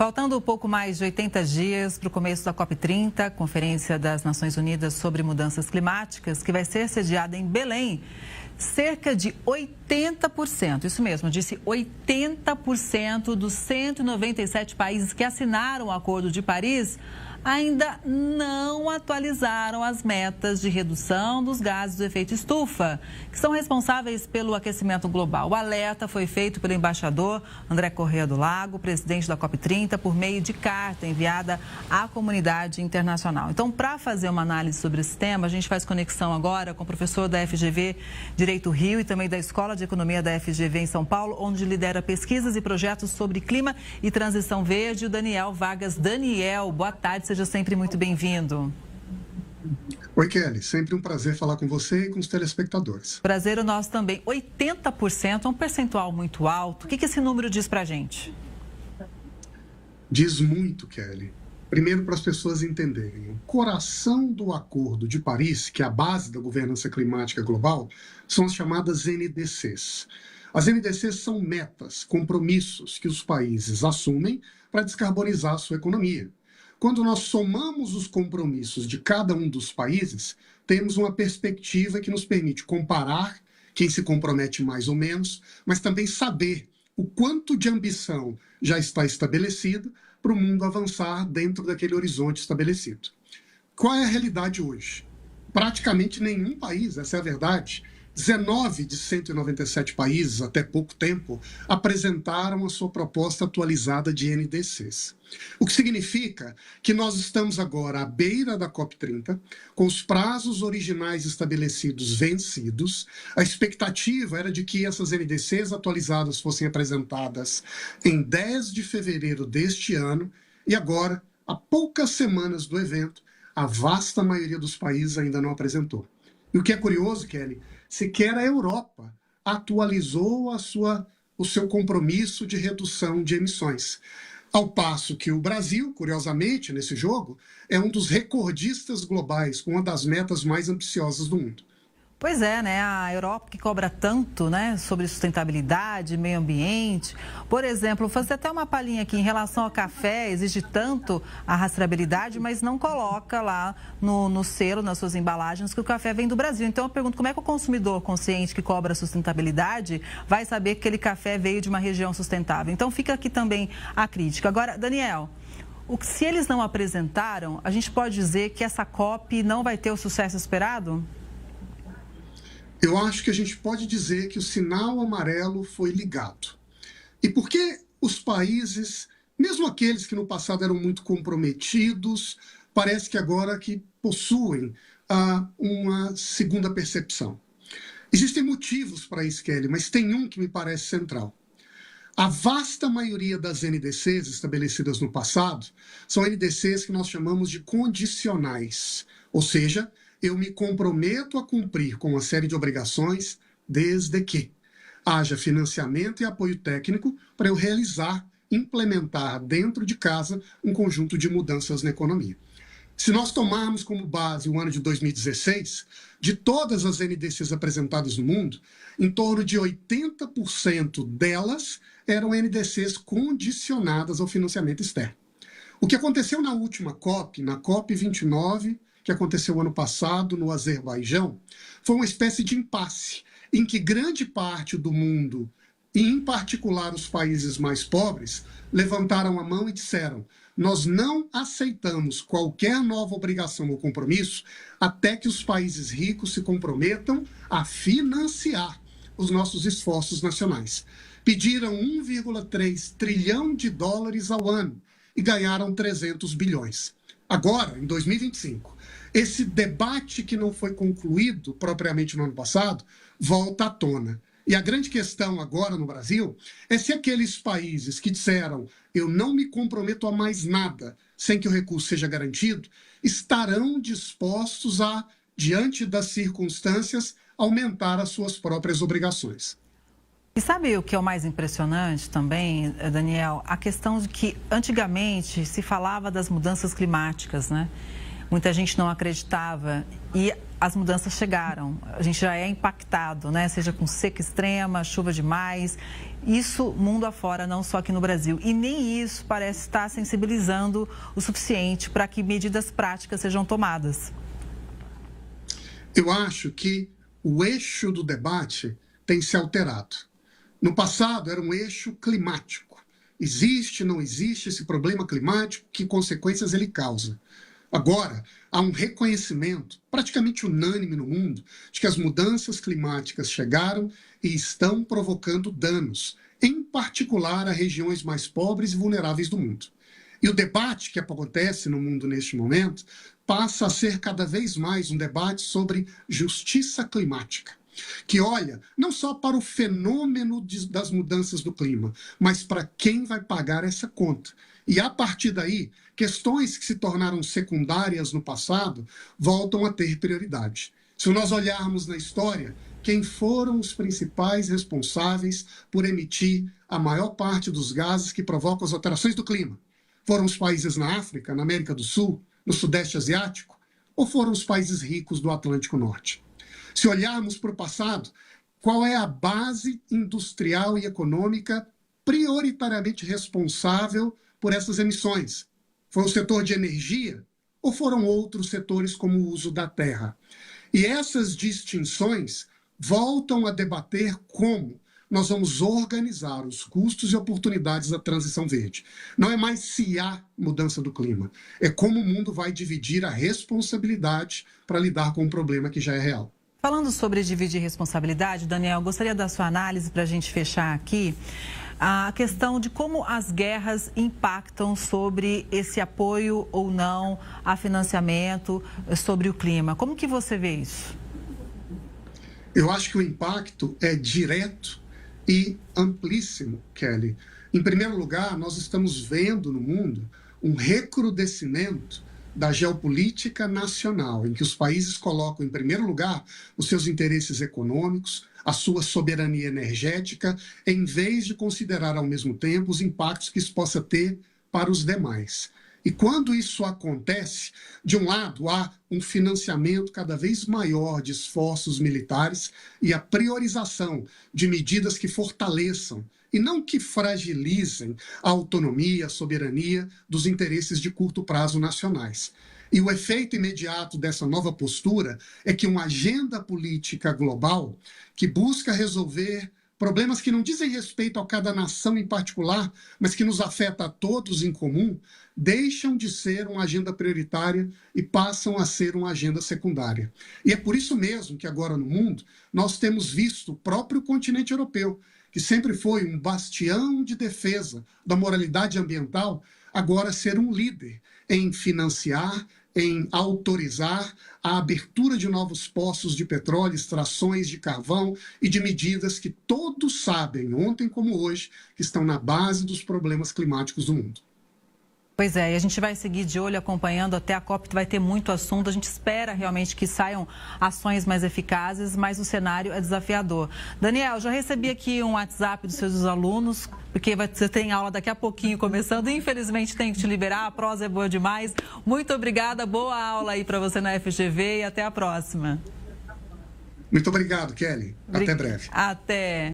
Faltando um pouco mais de 80 dias para o começo da COP30, Conferência das Nações Unidas sobre Mudanças Climáticas, que vai ser sediada em Belém, cerca de 80%, isso mesmo, eu disse 80% dos 197 países que assinaram o Acordo de Paris ainda não atualizaram as metas de redução dos gases do efeito estufa, que são responsáveis pelo aquecimento global. O alerta foi feito pelo embaixador André Corrêa do Lago, presidente da COP30, por meio de carta enviada à comunidade internacional. Então, para fazer uma análise sobre esse tema, a gente faz conexão agora com o professor da FGV Direito Rio e também da Escola de Economia da FGV em São Paulo, onde lidera pesquisas e projetos sobre clima e transição verde, o Daniel Vargas. Daniel, boa tarde. Seja sempre muito bem-vindo. Oi, Kelly. Sempre um prazer falar com você e com os telespectadores. Prazer o nosso também. 80% é um percentual muito alto. O que esse número diz pra gente? Diz muito, Kelly. Primeiro, para as pessoas entenderem, o coração do Acordo de Paris, que é a base da governança climática global, são as chamadas NDCs. As NDCs são metas, compromissos que os países assumem para descarbonizar a sua economia. Quando nós somamos os compromissos de cada um dos países, temos uma perspectiva que nos permite comparar quem se compromete mais ou menos, mas também saber o quanto de ambição já está estabelecido para o mundo avançar dentro daquele horizonte estabelecido. Qual é a realidade hoje? Praticamente nenhum país, essa é a verdade, 19 de 197 países, até pouco tempo, apresentaram a sua proposta atualizada de NDCs. O que significa que nós estamos agora à beira da COP30, com os prazos originais estabelecidos vencidos. A expectativa era de que essas NDCs atualizadas fossem apresentadas em 10 de fevereiro deste ano, e agora, há poucas semanas do evento, a vasta maioria dos países ainda não apresentou. E o que é curioso, Kelly, sequer a Europa atualizou o seu compromisso de redução de emissões. Ao passo que o Brasil, curiosamente, nesse jogo, é um dos recordistas globais, com uma das metas mais ambiciosas do mundo. Pois é, né? A Europa que cobra tanto, né, sobre sustentabilidade, meio ambiente. Por exemplo, vou fazer até uma palhinha aqui em relação ao café, exige tanto a rastreabilidade, mas não coloca lá no selo, nas suas embalagens, que o café vem do Brasil. Então eu pergunto, como é que o consumidor consciente que cobra sustentabilidade vai saber que aquele café veio de uma região sustentável? Então fica aqui também a crítica. Agora, Daniel, se eles não apresentaram, a gente pode dizer que essa COP não vai ter o sucesso esperado? Eu acho que a gente pode dizer que o sinal amarelo foi ligado. E por que os países, mesmo aqueles que no passado eram muito comprometidos, parece que agora que possuem uma segunda percepção? Existem motivos para isso, Kelly, mas tem um que me parece central. A vasta maioria das NDCs estabelecidas no passado são NDCs que nós chamamos de condicionais, ou seja, eu me comprometo a cumprir com uma série de obrigações desde que haja financiamento e apoio técnico para eu realizar, implementar dentro de casa um conjunto de mudanças na economia. Se nós tomarmos como base o ano de 2016, de todas as NDCs apresentadas no mundo, em torno de 80% delas eram NDCs condicionadas ao financiamento externo. O que aconteceu na última COP, na COP29, que aconteceu ano passado no Azerbaijão, foi uma espécie de impasse, em que grande parte do mundo, e em particular os países mais pobres, levantaram a mão e disseram: nós não aceitamos qualquer nova obrigação ou compromisso até que os países ricos se comprometam a financiar os nossos esforços nacionais. Pediram 1,3 trilhão de dólares ao ano e ganharam 300 bilhões. Agora, em 2025, esse debate que não foi concluído propriamente no ano passado volta à tona. E a grande questão agora no Brasil é se aqueles países que disseram eu não me comprometo a mais nada sem que o recurso seja garantido, estarão dispostos a, diante das circunstâncias, aumentar as suas próprias obrigações. E sabe o que é o mais impressionante também, Daniel? A questão de que antigamente se falava das mudanças climáticas, né? muita gente não acreditava e as mudanças chegaram. A gente já é impactado, né? Seja com seca extrema, chuva demais. Isso mundo afora, não só aqui no Brasil. E nem isso parece estar sensibilizando o suficiente para que medidas práticas sejam tomadas. Eu acho que o eixo do debate tem se alterado. No passado era um eixo climático. Existe, não existe esse problema climático, que consequências ele causa? Agora, há um reconhecimento praticamente unânime no mundo de que as mudanças climáticas chegaram e estão provocando danos, em particular a regiões mais pobres e vulneráveis do mundo. E o debate que acontece no mundo neste momento passa a ser cada vez mais um debate sobre justiça climática, que olha não só para o fenômeno das mudanças do clima, mas para quem vai pagar essa conta. E a partir daí, questões que se tornaram secundárias no passado voltam a ter prioridade. Se nós olharmos na história, quem foram os principais responsáveis por emitir a maior parte dos gases que provocam as alterações do clima? Foram os países na África, na América do Sul, no Sudeste Asiático? Ou foram os países ricos do Atlântico Norte? Se olharmos para o passado, qual é a base industrial e econômica prioritariamente responsável por essas emissões? Foi o setor de energia ou foram outros setores como o uso da terra? E essas distinções voltam a debater como nós vamos organizar os custos e oportunidades da transição verde. Não é mais se há mudança do clima, é como o mundo vai dividir a responsabilidade para lidar com um problema que já é real. Falando sobre dividir responsabilidade, Daniel, gostaria da sua análise para a gente fechar aqui a questão de como as guerras impactam sobre esse apoio ou não a financiamento sobre o clima. Como que você vê isso? Eu acho que o impacto é direto e amplíssimo, Kelly. Em primeiro lugar, nós estamos vendo no mundo um recrudescimento da geopolítica nacional, em que os países colocam em primeiro lugar os seus interesses econômicos, a sua soberania energética, em vez de considerar ao mesmo tempo os impactos que isso possa ter para os demais. E quando isso acontece, de um lado há um financiamento cada vez maior de esforços militares e a priorização de medidas que fortaleçam e não que fragilizem a autonomia, a soberania dos interesses de curto prazo nacionais. E o efeito imediato dessa nova postura é que uma agenda política global que busca resolver problemas que não dizem respeito a cada nação em particular, mas que nos afeta a todos em comum, deixam de ser uma agenda prioritária e passam a ser uma agenda secundária. E é por isso mesmo que agora no mundo nós temos visto o próprio continente europeu, que sempre foi um bastião de defesa da moralidade ambiental, agora ser um líder em financiar, em autorizar a abertura de novos poços de petróleo, extrações de carvão e de medidas que todos sabem, ontem como hoje, que estão na base dos problemas climáticos do mundo. Pois é, e a gente vai seguir de olho, acompanhando até a COP, vai ter muito assunto. A gente espera realmente que saiam ações mais eficazes, mas o cenário é desafiador. Daniel, já recebi aqui um WhatsApp dos seus alunos, porque você tem aula daqui a pouquinho começando. Infelizmente, tenho que te liberar, a prosa é boa demais. Muito obrigada, boa aula aí para você na FGV e até a próxima. Muito obrigado, Kelly. Até breve. Até.